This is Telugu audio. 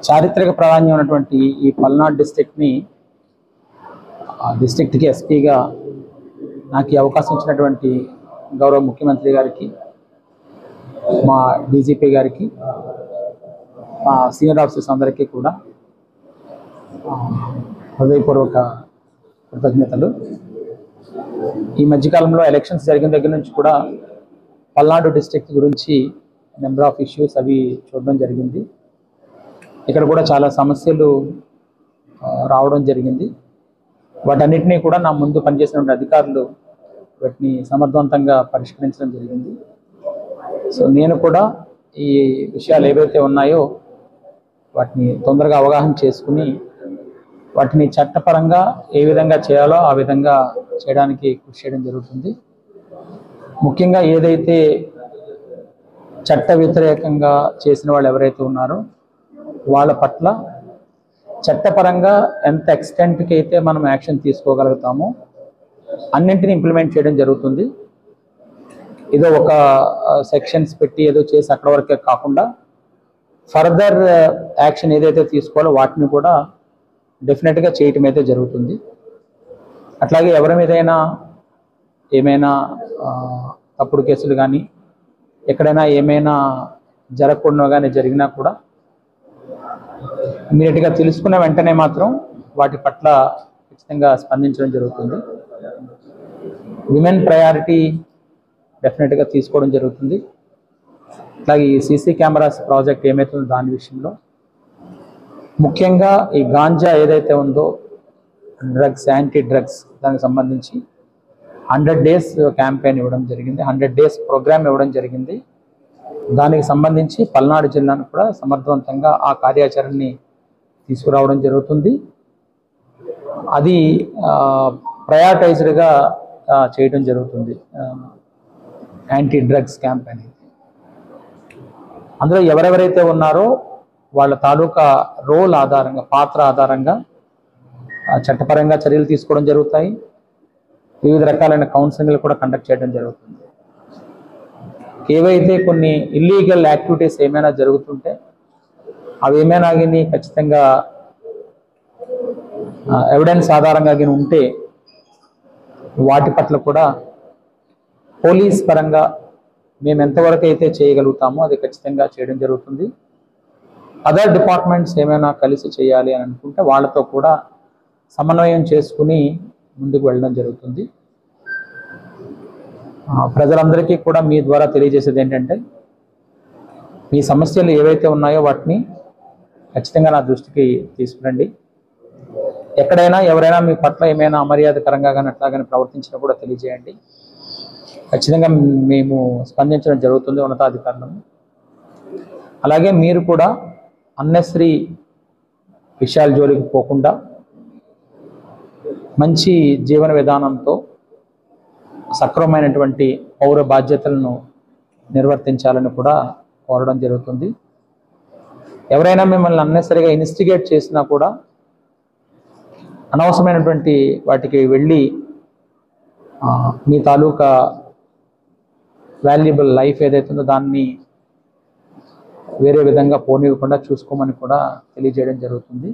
చారిత్రక ప్రాధాన్యం ఉన్నటువంటి ఈ పల్నాడు డిస్ట్రిక్ట్ని డిస్ట్రిక్ట్కి ఎస్పీగా నాకు ఈ అవకాశం ఇచ్చినటువంటి గౌరవ ముఖ్యమంత్రి గారికి, మా డీజీపీ గారికి, మా సీనియర్ ఆఫీసర్స్ అందరికీ కూడా హృదయపూర్వక కృతజ్ఞతలు. ఈ మధ్యకాలంలో ఎలక్షన్స్ జరిగిన దగ్గర నుంచి కూడా పల్నాడు డిస్ట్రిక్ట్ గురించి నెంబర్ ఆఫ్ ఇష్యూస్ అవి చూడడం జరిగింది. ఇక్కడ కూడా చాలా సమస్యలు రావడం జరిగింది. వాటన్నిటినీ కూడా నా ముందు పనిచేసినటువంటి అధికారులు వాటిని సమర్థవంతంగా పరిష్కరించడం జరిగింది. సో నేను కూడా ఈ విషయాలు ఏవైతే ఉన్నాయో వాటిని తొందరగా అవగాహన చేసుకుని వాటిని చట్టపరంగా ఏ విధంగా చేయాలో ఆ విధంగా చేయడానికి కృషి చేయడం జరుగుతుంది. ముఖ్యంగా ఏదైతే చట్ట వ్యతిరేకంగా చేసిన వాళ్ళు ఎవరైతే ఉన్నారో వాళ్ళ పట్ల చట్టపరంగా ఎంత ఎక్స్టెంట్కి అయితే మనం యాక్షన్ తీసుకోగలుగుతామో అన్నింటినీ ఇంప్లిమెంట్ చేయడం జరుగుతుంది. ఏదో ఒక సెక్షన్స్ పెట్టి ఏదో చేసి అక్కడ వరకే కాకుండా ఫర్దర్ యాక్షన్ ఏదైతే తీసుకోవాలో వాటిని కూడా డెఫినెట్గా చేయటం అయితే జరుగుతుంది. అట్లాగే ఎవరి మీదైనా ఏమైనా తప్పుడు కేసులు కానీ ఎక్కడైనా ఏమైనా జరగకుండా కానీ జరిగినా కూడా ఇమీడియట్గా తెలుసుకున్న వెంటనే మాత్రం వాటి పట్ల ఖచ్చితంగా స్పందించడం జరుగుతుంది. విమెన్ ప్రయారిటీ డెఫినెట్గా తీసుకోవడం జరుగుతుంది. అట్లాగే ఈ సీసీ కెమెరాస్ ప్రాజెక్ట్ ఏమవుతుందో దాని విషయంలో ముఖ్యంగా ఈ గాంజా ఏదైతే ఉందో డ్రగ్స్, యాంటీ డ్రగ్స్ దానికి సంబంధించి 100 days క్యాంపెయిన్ ఇవ్వడం జరిగింది, 100 days ప్రోగ్రామ్ ఇవ్వడం జరిగింది. దానికి సంబంధించి పల్నాడు జిల్లాను కూడా సమర్థవంతంగా ఆ కార్యాచరణని తీసుకురావడం జరుగుతుంది. అది ప్రయారిటైజ్డ్గా చేయడం జరుగుతుంది. యాంటీ డ్రగ్స్ క్యాంపెయిన్ అందులో ఎవరెవరైతే ఉన్నారో వాళ్ళ తాలూకా రోల్ ఆధారంగా, పాత్ర ఆధారంగా చట్టపరంగా చర్యలు తీసుకోవడం జరుగుతాయి. వివిధ రకాలైన కౌన్సిలింగ్లు కూడా కండక్ట్ చేయడం జరుగుతుంది. ఏవైతే కొన్ని ఇల్లీగల్ యాక్టివిటీస్ ఏమైనా జరుగుతుంటే అవి ఏమైనా కానీ ఖచ్చితంగా ఎవిడెన్స్ ఆధారంగా కానీ ఉంటే వాటి పట్ల కూడా పోలీస్ పరంగా మేము ఎంతవరకు అయితే చేయగలుగుతామో అది ఖచ్చితంగా చేయడం జరుగుతుంది. అదర్ డిపార్ట్మెంట్స్ ఏమైనా కలిసి చేయాలి అని అనుకుంటే వాళ్ళతో కూడా సమన్వయం చేసుకుని ముందుకు వెళ్ళడం జరుగుతుంది. ప్రజలందరికీ కూడా మీ ద్వారా తెలియజేసేది ఏంటంటే మీ సమస్యలు ఏవైతే ఉన్నాయో వాటిని ఖచ్చితంగా నా దృష్టికి తీసుకురండి. ఎక్కడైనా ఎవరైనా మీ పట్ల ఏమైనా అమర్యాదకరంగా కానీ అట్లా కానీ ప్రవర్తించినా కూడా తెలియజేయండి. ఖచ్చితంగా మేము స్పందించడం జరుగుతుంది ఉన్నతాధికారులను. అలాగే మీరు కూడా అన్నెసరీ విషయాల జోలికి పోకుండా మంచి జీవన విధానంతో సక్రమమైనటువంటి పౌర బాధ్యతలను నిర్వర్తించాలని కూడా కోరడం జరుగుతుంది. ఎవరైనా మిమ్మల్ని అన్నెసరిగా ఇన్స్టిగేట్ చేసినా కూడా అనవసరమైనటువంటి వాటికి వెళ్ళి మీ తాలూకా వాల్యుబుల్ లైఫ్ ఏదైతే ఉందో దాన్ని వేరే విధంగా పోనివ్వకుండా చూసుకోమని కూడా తెలియజేయడం జరుగుతుంది.